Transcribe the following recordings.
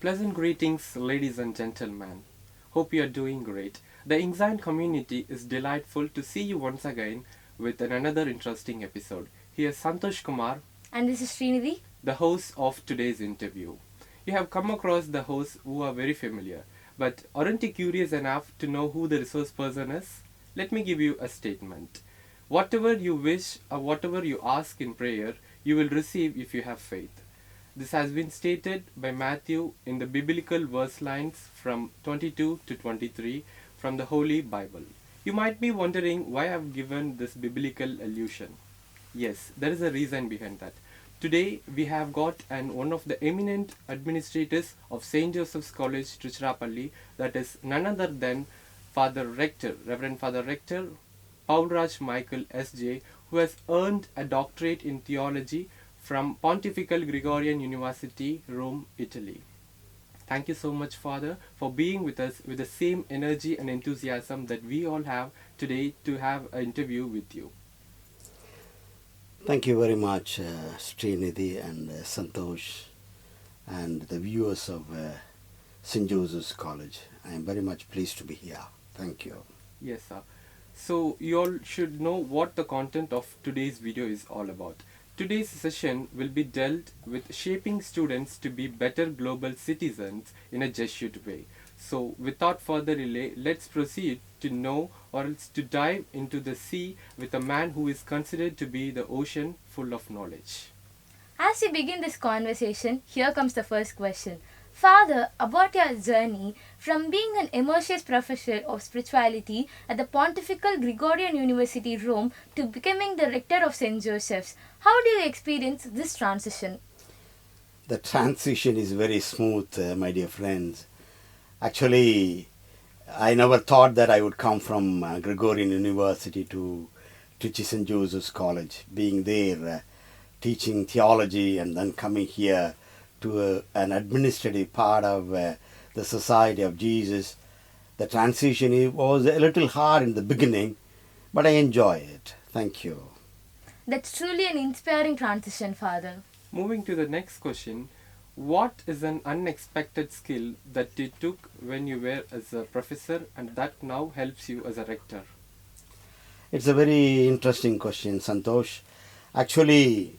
Pleasant greetings, ladies and gentlemen. Hope you are doing great. The .engzine community is delightful to see you once again with another interesting episode. Here's Santhosh Kumar, And this is Srinidhi. the host of today's interview. You have come across the hosts who are very familiar, but aren't you curious enough to know who the resource person is? Let me give you a statement. Whatever you wish or whatever you ask in prayer, you will receive if you have faith. This has been stated by Matthew in the biblical verse lines from 22 to 23 from the Holy Bible. You might be wondering why I have given this biblical allusion. Yes, there is a reason behind that. Today we have got one of the eminent administrators of St. Joseph's College, Tiruchirappalli, that is none other than Father Rector, Reverend Father Rector Pavulraj Michael S.J., who has earned a doctorate in theology from Pontifical Gregorian University, Rome, Italy. Thank you so much, Father, for being with us with the same energy and enthusiasm that we all have today to have an interview with you. Thank you very much, Srinidhi and Santhosh and the viewers of St. Joseph's College. I am very much pleased to be here. Thank you. Yes, sir. So, you all should know what the content of today's video is all about. Today's session will be dealt with shaping students to be better global citizens in a Jesuit way. So, without further delay, let's proceed to know or else to dive into the sea with a man who is considered to be the ocean full of knowledge. As we begin this conversation, here comes the first question. Father, about your journey from being an emeritus professor of spirituality at the Pontifical Gregorian University, Rome, to becoming the rector of St. Joseph's, how do you experience this transition? The transition is very smooth, my dear friends. Actually, I never thought that I would come from Gregorian University to St. Joseph's College, being there, teaching theology, and then coming here to an administrative part of the Society of Jesus. The transition was a little hard in the beginning, but I enjoy it. Thank you. That's truly an inspiring transition, Father. Moving to the next question, what is an unexpected skill that you took when you were as a professor and that now helps you as a rector? It's a very interesting question, Santhosh. Actually,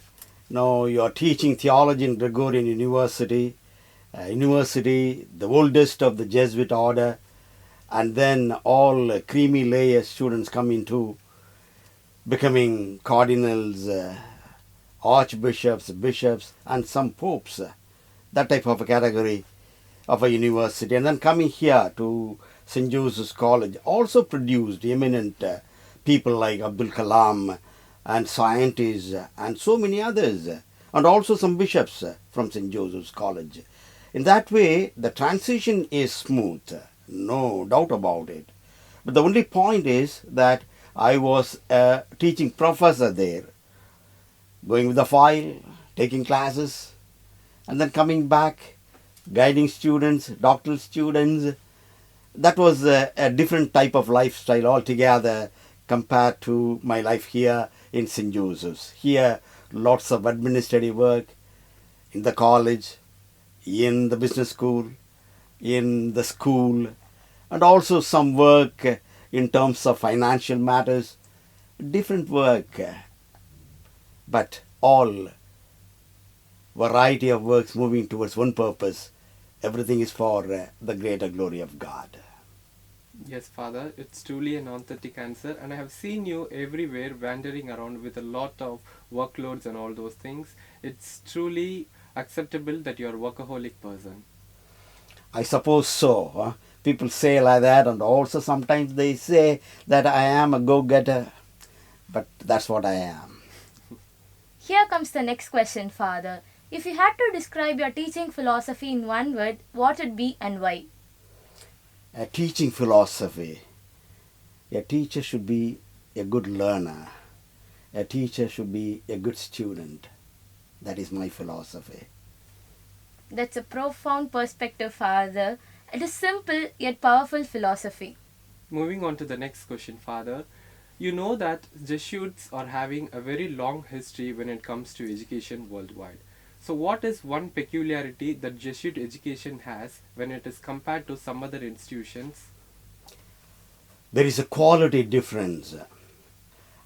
now you are teaching theology in Gregorian University, the oldest of the Jesuit order, and then all creamy layer students come into becoming cardinals, archbishops, bishops, and some popes, that type of a category of a university. And then coming here to St. Joseph's College also produced eminent people like Abdul Kalam and scientists and so many others, and also some bishops from St. Joseph's College. In that way, the transition is smooth, no doubt about it. But the only point is that I was a teaching professor there, going with the file, taking classes, and then coming back, guiding students, doctoral students. That was a different type of lifestyle altogether compared to my life here in St. Joseph's. Here, lots of administrative work in the college, in the business school, in the school, and also some work in terms of financial matters, different work, but all variety of works moving towards one purpose. Everything is for the greater glory of God. Yes, Father, it's truly an authentic answer, and I have seen you everywhere wandering around with a lot of workloads and all those things. It's truly acceptable that you're a workaholic person. I suppose so. People say like that, and also sometimes they say that I am a go-getter, but that's what I am. Here comes the next question, Father. If you had to describe your teaching philosophy in one word, what would it be and why? A teaching philosophy. A teacher should be a good learner. A teacher should be a good student. That is my philosophy. That's a profound perspective, Father. It is simple yet powerful philosophy. Moving on to the next question, Father. You know that Jesuits are having a very long history when it comes to education worldwide. So what is one peculiarity that Jesuit education has when it is compared to some other institutions? There is a quality difference.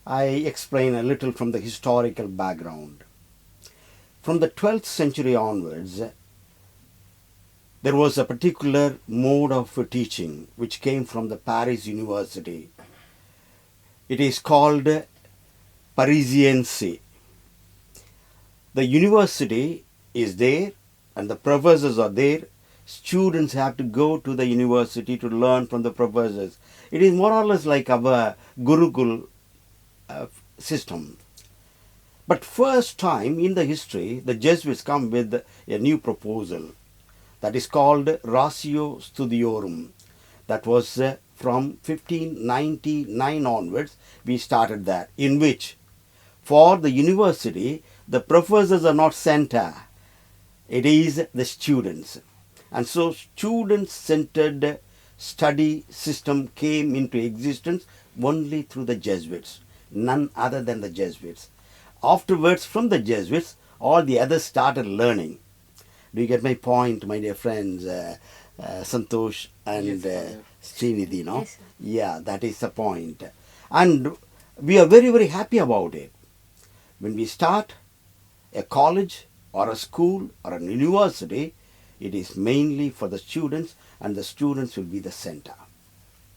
I explain a little from the historical background. From the 12th century onwards, there was a particular mode of teaching which came from the Paris University. It is called Parisiense. The university is there and the professors are there. Students have to go to the university to learn from the professors. It is more or less like our Gurukul system. But first time in the history, the Jesuits come with a new proposal that is called Ratio Studiorum. That was from 1599 onwards, we started that, in which for the university, the professors are not center. It is the students. And so student-centered study system came into existence only through the Jesuits, none other than the Jesuits. Afterwards, from the Jesuits, all the others started learning. Do you get my point, my dear friends? Santhosh and Yes, Srinidhi, no? Yes, sir. Yeah, that is the point. And we are very, very happy about it. When we start a college or a school or an university, it is mainly for the students, and the students will be the center.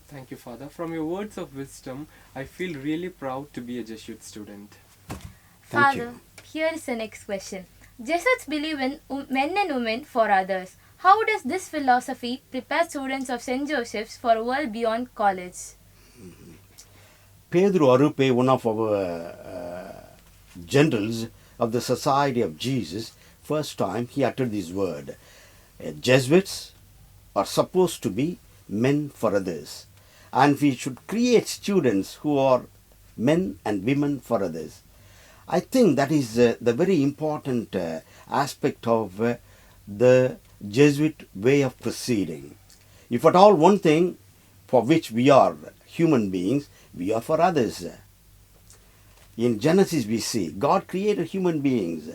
Thank you, Father. From your words of wisdom, I feel really proud to be a Jesuit student. Thank Father, you. here is the next question. Jesuits believe in men and women for others. How does this philosophy prepare students of St. Joseph's for a world beyond college? Pedro Arupe, one of our generals of the Society of Jesus, first time he uttered this word. Jesuits are supposed to be men for others, and we should create students who are men and women for others. I think that is the very important aspect of the Jesuit way of proceeding. If at all one thing for which we are human beings, we are for others. In Genesis we see God created human beings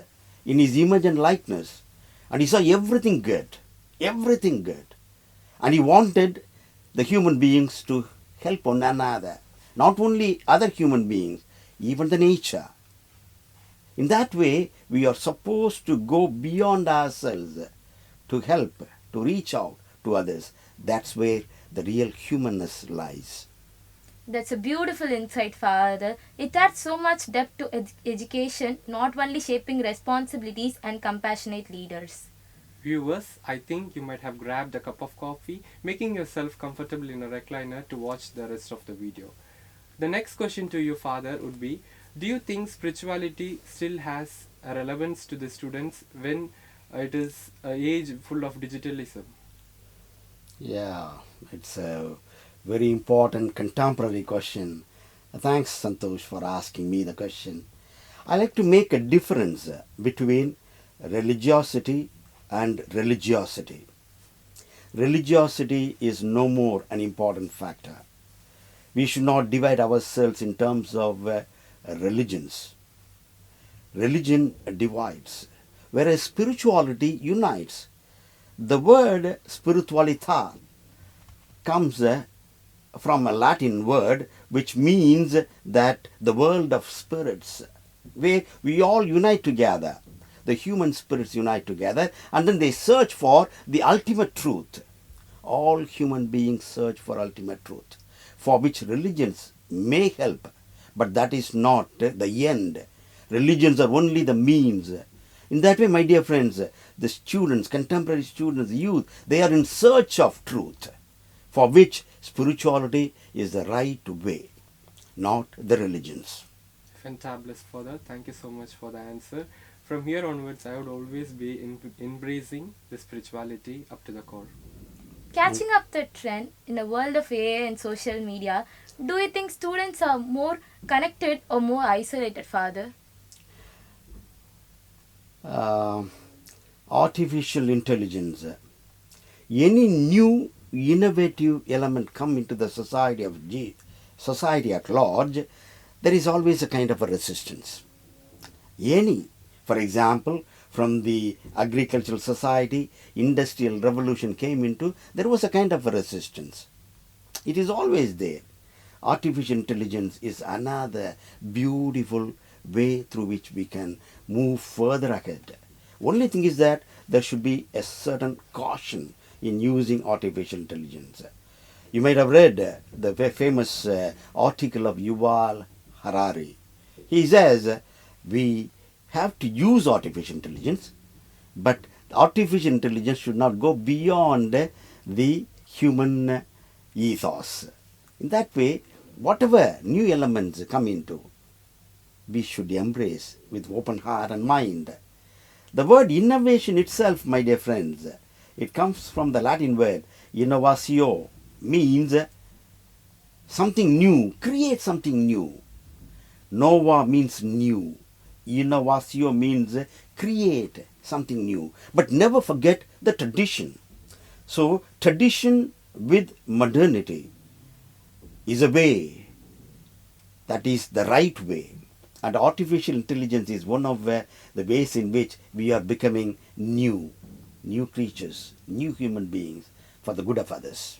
in His image and likeness, and He saw everything good, everything good. And He wanted the human beings to help one another, not only other human beings, even the nature. In that way, we are supposed to go beyond ourselves to help, to reach out to others. That's where the real humanness lies. That's a beautiful insight, Father. It adds so much depth to education, not only shaping responsibilities and compassionate leaders. Viewers, I think you might have grabbed a cup of coffee, making yourself comfortable in a recliner to watch the rest of the video. The next question to you, Father, would be, do you think spirituality still has a relevance to the students when it is an age full of digitalism? Yeah, it's a very important contemporary question. Thanks, Santhosh, for asking me the question. I like to make a difference between religiosity and religiosity. Religiosity is no more an important factor. We should not divide ourselves in terms of religions. Religion divides, whereas spirituality unites. The word spiritualita comes from a Latin word which means that the world of spirits, where we all unite together. The human spirits unite together, and then they search for the ultimate truth. All human beings search for ultimate truth, for which religions may help, but that is not the end. Religions are only the means. In that way, my dear friends, the students, contemporary students, youth, they are in search of truth, for which spirituality is the right way, not the religions. Fantabulous, Father. Thank you so much for the answer. From here onwards, I would always be embracing the spirituality up to the core. Catching up the trend in a world of AI and social media, do you think students are more connected or more isolated, Father? Artificial intelligence, any new innovative element come into the society at large, there is always a kind of a resistance. For example, from the agricultural society, industrial revolution came into, there was a kind of a resistance. It is always there. Artificial intelligence is another beautiful way through which we can move further ahead. Only thing is that there should be a certain caution in using artificial intelligence. You might have read the famous article of Yuval Harari. He says we have to use artificial intelligence, but artificial intelligence should not go beyond the human ethos. In that way, whatever new elements come into, we should embrace with open heart and mind. The word innovation itself, my dear friends, it comes from the Latin word innovatio, means something new, create something new. Nova means new. Innovatio means create something new. But never forget the tradition. So, tradition with modernity is a way that is the right way. And artificial intelligence is one of the ways in which we are becoming new creatures, new human beings for the good of others.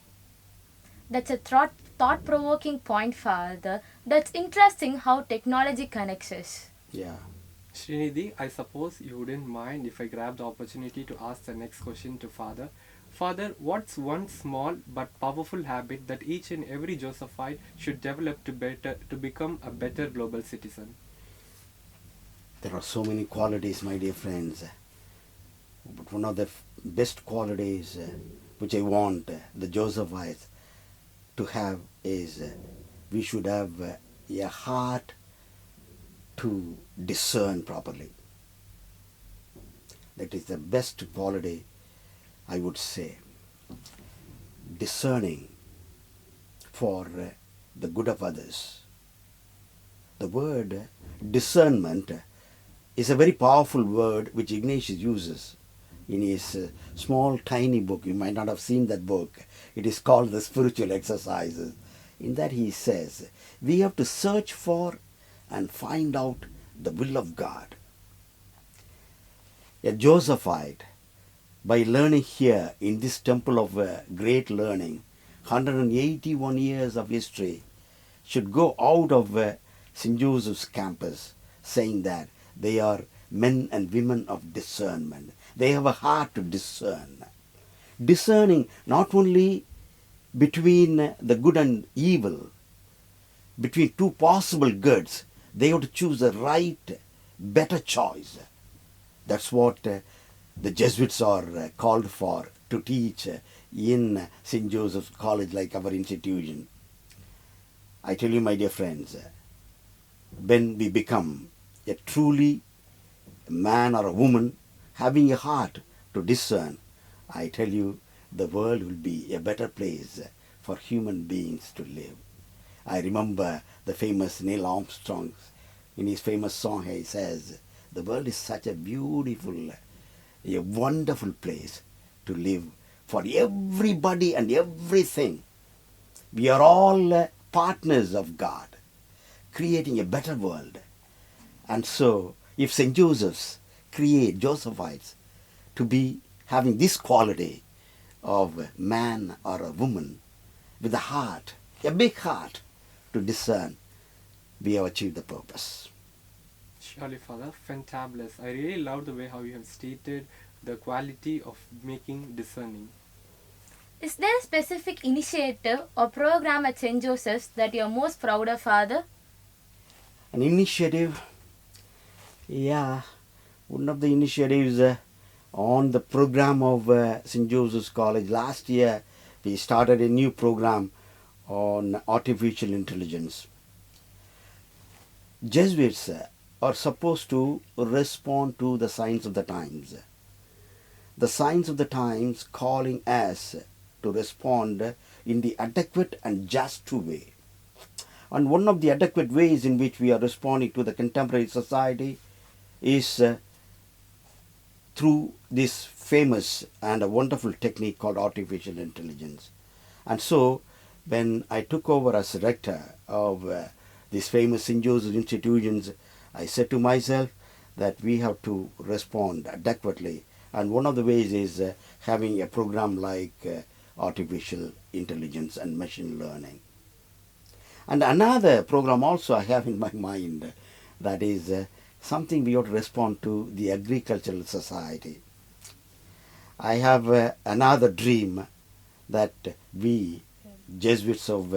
That's a thought-provoking point, Father. That's interesting how technology connects us. Yeah. Srinidhi, I suppose you wouldn't mind if I grab the opportunity to ask the next question to Father. Father, what's one small but powerful habit that each and every Josephite should develop to become a better global citizen? There are so many qualities, my dear friends. But one of the best qualities which I want the Josephites to have is we should have a heart to discern properly. That is the best quality, I would say. Discerning for the good of others. The word discernment is a very powerful word which Ignatius uses in his small tiny book. You might not have seen that book. It is called The Spiritual Exercises. In that he says, we have to search for and find out the will of God. A Josephite, by learning here in this temple of great learning, 181 years of history, should go out of St. Joseph's campus saying that they are men and women of discernment. They have a heart to discern. Discerning not only between the good and evil, between two possible goods, they have to choose the right, better choice. That's what the Jesuits are called for to teach in St. Joseph's College, like our institution. I tell you, my dear friends, when we become a truly man or a woman having a heart to discern, I tell you, the world will be a better place for human beings to live. I remember the famous Neil Armstrong, in his famous song, he says, the world is such a beautiful, a wonderful place to live for everybody and everything. We are all partners of God, creating a better world. And so, if St. Joseph's create Josephites to be having this quality of man or a woman with a heart, a big heart to discern, we have achieved the purpose. Surely, Father, fantabulous. I really love the way how you have stated the quality of making discerning. Is there a specific initiative or program at St. Joseph's that you are most proud of, Father? An initiative, yeah, one of the initiatives on the program of St. Joseph's College. Last year, we started a new program on artificial intelligence. Jesuits are supposed to respond to the signs of the times. The signs of the times calling us to respond in the adequate and just way. And one of the adequate ways in which we are responding to the contemporary society is through this famous and a wonderful technique called artificial intelligence. And so, when I took over as rector of these famous St. Joseph's institutions, I said to myself that we have to respond adequately. And one of the ways is having a program like artificial intelligence and machine learning. And another program also I have in my mind, that is something we ought to respond to the agricultural society. I have another dream that we, Jesuits of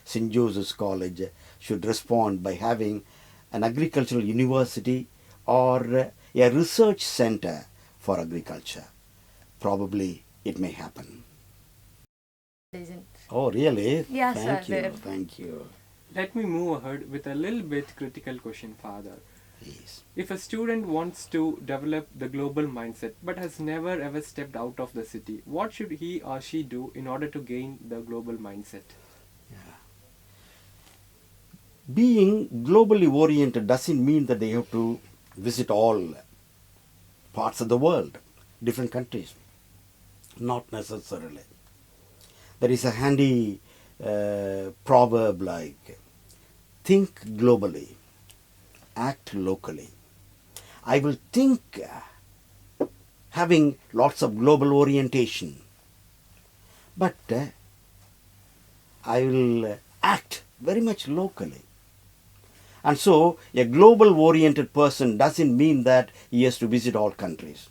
St. Joseph's College, should respond by having an agricultural university or a research center for agriculture. Probably it may happen. Isn't. Oh, really? Yes, Thank sir. you. Thank you. Let me move ahead with a little bit critical question, Father. Please. If a student wants to develop the global mindset but has never ever stepped out of the city, what should he or she do in order to gain the global mindset? Being globally oriented doesn't mean that they have to visit all parts of the world, different countries. Not necessarily. There is a handy proverb like, think globally, act locally. I will think having lots of global orientation, but I will act very much locally. And so a global oriented person doesn't mean that he has to visit all countries.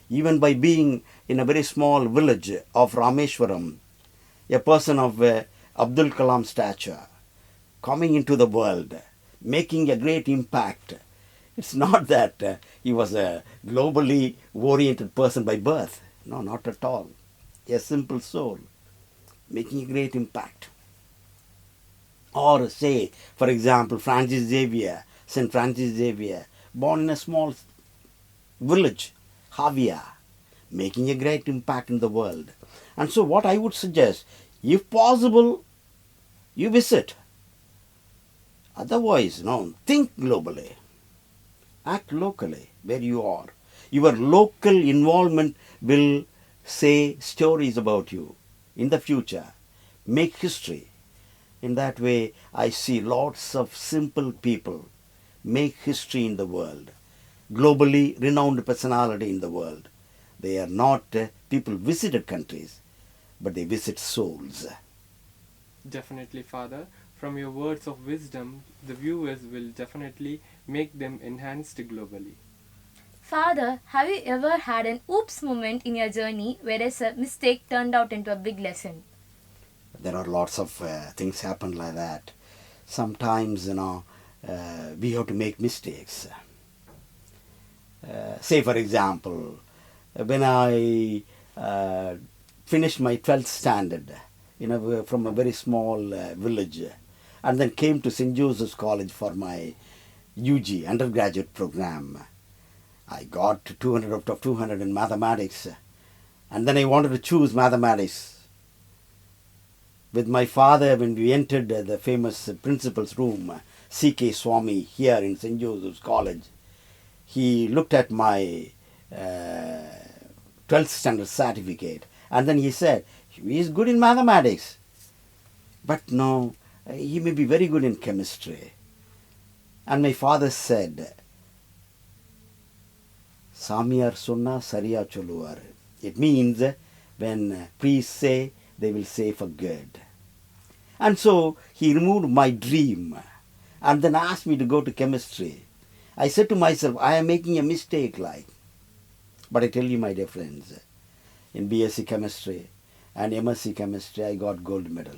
Even by being in a very small village of Rameshwaram, a person of Abdul Kalam stature, coming into the world, making a great impact, it's not that he was a globally oriented person by birth. No, not at all. A simple soul, making a great impact. Or say, for example, Francis Xavier, St. Francis Xavier, born in a small village, Havia, making a great impact in the world. And so what I would suggest, if possible, you visit. Otherwise, no, think globally. Act locally where you are. Your local involvement will say stories about you in the future. Make history. In that way, I see lots of simple people make history in the world. Globally renowned personality in the world. They are not people visited countries, but they visit souls. Definitely, Father. From your words of wisdom, the viewers will definitely make them enhanced globally. Father, have you ever had an oops moment in your journey whereas a mistake turned out into a big lesson? There are lots of things happen like that. Sometimes, we have to make mistakes. Say, for example, when I finished my 12th standard, from a very small village, and then came to St. Joseph's College for my UG, undergraduate program. I got 200 out of 200 in mathematics, and then I wanted to choose mathematics. With my father, when we entered the famous principal's room, C.K. Samy, here in St. Joseph's College, he looked at my 12th standard certificate, and then he said, he is good in mathematics, but no, he may be very good in chemistry. And my father said, Samiyar sonna sariya cholluvar. It means when priests say, they will say for good. And so he removed my dream and then asked me to go to chemistry. I said to myself, I am making a mistake like. But I tell you, my dear friends, in BSc chemistry and MSc chemistry, I got gold medal.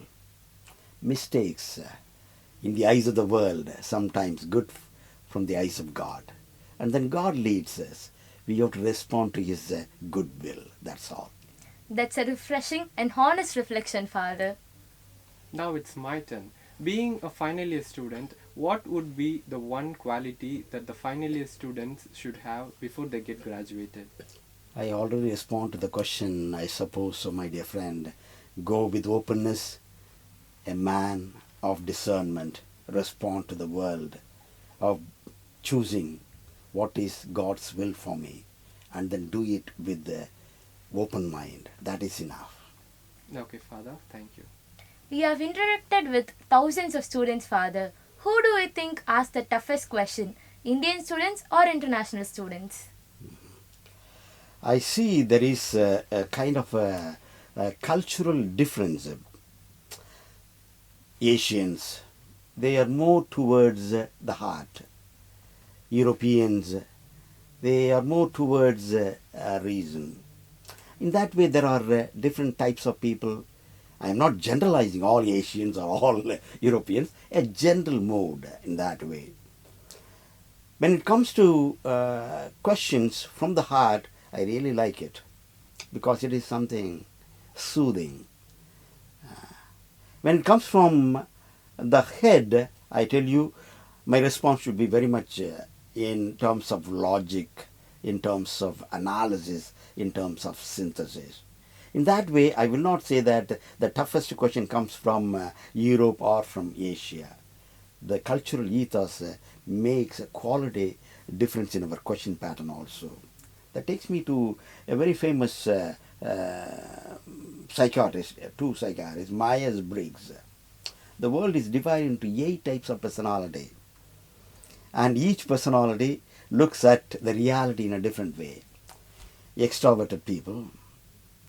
Mistakes in the eyes of the world, sometimes good from the eyes of God. And then God leads us. We have to respond to His goodwill. That's all. That's a refreshing and honest reflection, Father. Now it's my turn. Being a final year student, what would be the one quality that the final year students should have before they get graduated? I already respond to the question, I suppose, so my dear friend. Go with openness, a man of discernment, respond to the world, of choosing what is God's will for me, and then do it with the open mind. That is enough. Okay, Father, thank you. We have interacted with thousands of students, Father. Who do you think asked the toughest question? Indian students or international students? I see there is a kind of a cultural difference. Asians, they are more towards the heart. Europeans, they are more towards reason. In that way, there are different types of people. I am not generalizing all Asians or all Europeans, a general mode in that way. When it comes to questions from the heart, I really like it because it is something soothing. When it comes from the head, I tell you, my response should be very much in terms of logic, in terms of analysis, in terms of synthesis. In that way, I will not say that the toughest question comes from Europe or from Asia. The cultural ethos makes a quality difference in our question pattern also. That takes me to a very famous psychiatrist, two psychiatrists, Myers-Briggs. The world is divided into 8 types of personality, and each personality looks at the reality in a different way. Extroverted people,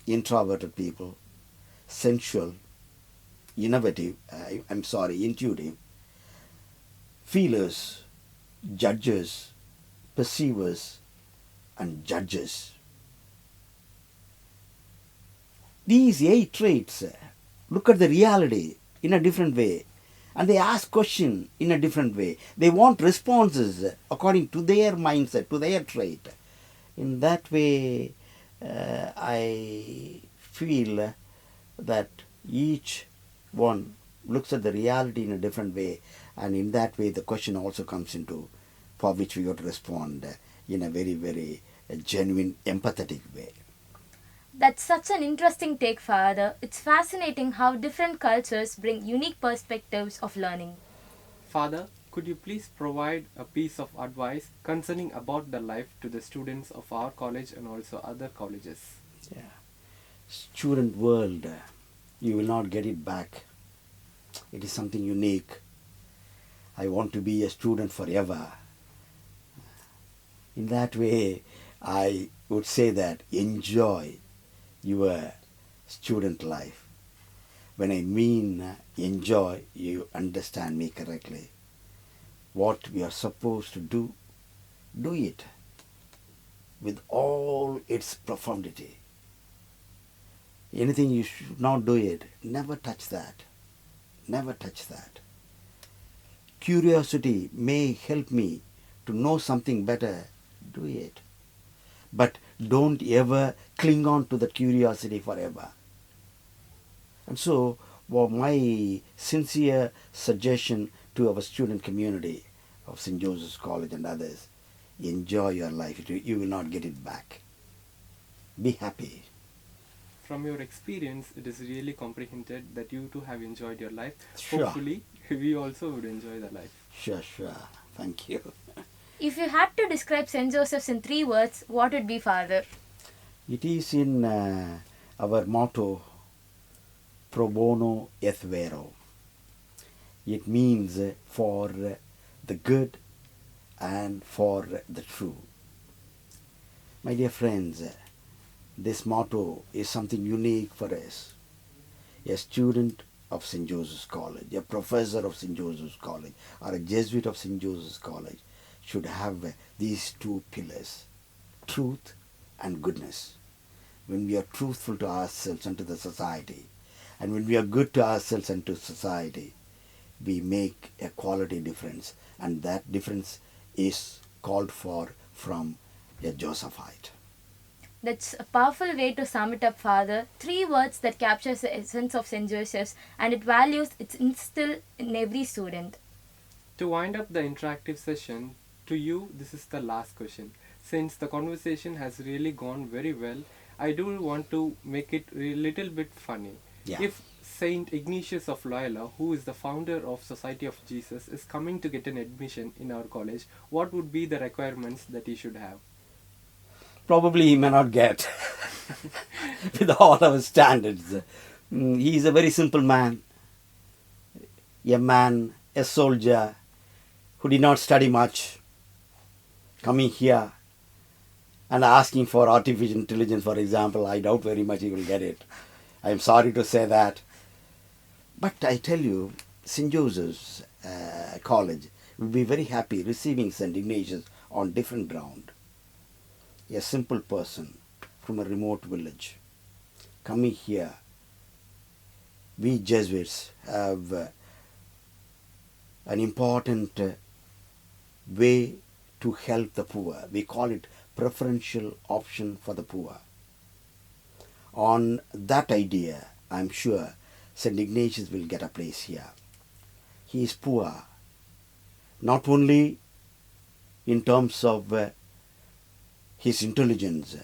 introverted people, sensual, intuitive, feelers, judges, perceivers, and judges. These 8 traits look at the reality in a different way, and they ask questions in a different way. They want responses according to their mindset, to their trait. In that way, I feel that each one looks at the reality in a different way, and in that way the question also comes into, for which we got to respond in a very, very genuine, empathetic way. That's such an interesting take, Father. It's fascinating how different cultures bring unique perspectives of learning. Father, could you please provide a piece of advice concerning about the life to the students of our college and also other colleges? Yeah. Student world, you will not get it back. It is something unique. I want to be a student forever. In that way, I would say that enjoy your student life. When I mean enjoy, you understand me correctly. What we are supposed to do, do it with all its profundity. Anything you should not do it, never touch that. Never touch that. Curiosity may help me to know something better, do it. But don't ever cling on to the curiosity forever. And so, my sincere suggestion to our student community of St. Joseph's College and others, enjoy your life. You will not get it back. Be happy. From your experience, it is really comprehended that you too have enjoyed your life. Sure. Hopefully, we also would enjoy the life. Sure. Thank you. If you had to describe St. Joseph's in 3 words, what would be, Father? It is in our motto, pro bono et vero. It means for the good and for the true. My dear friends, this motto is something unique for us. A student of St. Joseph's College, a professor of St. Joseph's College, or a Jesuit of St. Joseph's College should have these 2 pillars, truth and goodness. When we are truthful to ourselves and to the society, and when we are good to ourselves and to society, we make a quality difference, and that difference is called for from a Josephite. That's a powerful way to sum it up, Father. 3 words that captures the essence of St. Joseph's, and it values its instilled in every student. To wind up the interactive session, to you, this is the last question. Since the conversation has really gone very well, I do want to make it a little bit funny. Yeah. If Saint Ignatius of Loyola, who is the founder of Society of Jesus, is coming to get an admission in our college, what would be the requirements that he should have? Probably he may not get with all our standards. He is a very simple man, a soldier who did not study much, coming here and asking for artificial intelligence, for example, I doubt very much he will get it. I am sorry to say that. But I tell you, St. Joseph's College will be very happy receiving St. Ignatius on different ground. A simple person from a remote village coming here. We Jesuits have an important way to help the poor. We call it preferential option for the poor. On that idea, I am sure St. Ignatius will get a place here. He is poor, not only in terms of his intelligence,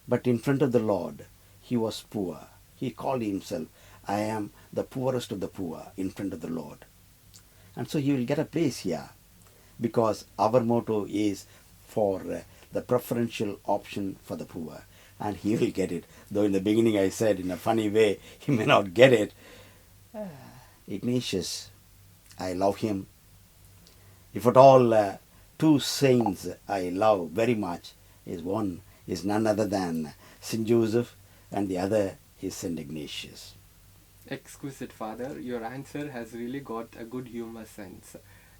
but in front of the Lord, he was poor. He called himself, I am the poorest of the poor in front of the Lord. And so he will get a place here, because our motto is for the preferential option for the poor. And he will get it. Though in the beginning I said in a funny way, he may not get it. Ignatius, I love him. If at all two saints I love very much, one is none other than St. Joseph and the other is St. Ignatius. Exquisite, Father. Your answer has really got a good humor sense.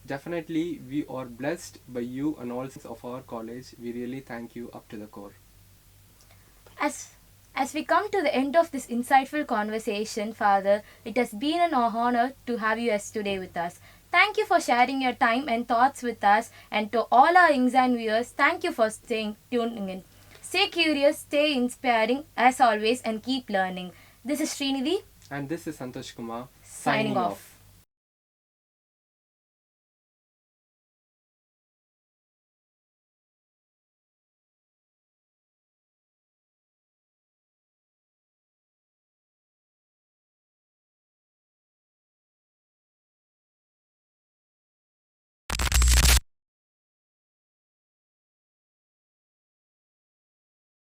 Definitely, we are blessed by you and all of our college. We really thank you up to the core. As we come to the end of this insightful conversation, Father, it has been an honor to have you as today with us. Thank you for sharing your time and thoughts with us, and to all our INCZine viewers, thank you for tuning in. Stay curious, stay inspiring as always, and keep learning. This is Srinidhi. And this is Santhosh Kumar Signing off.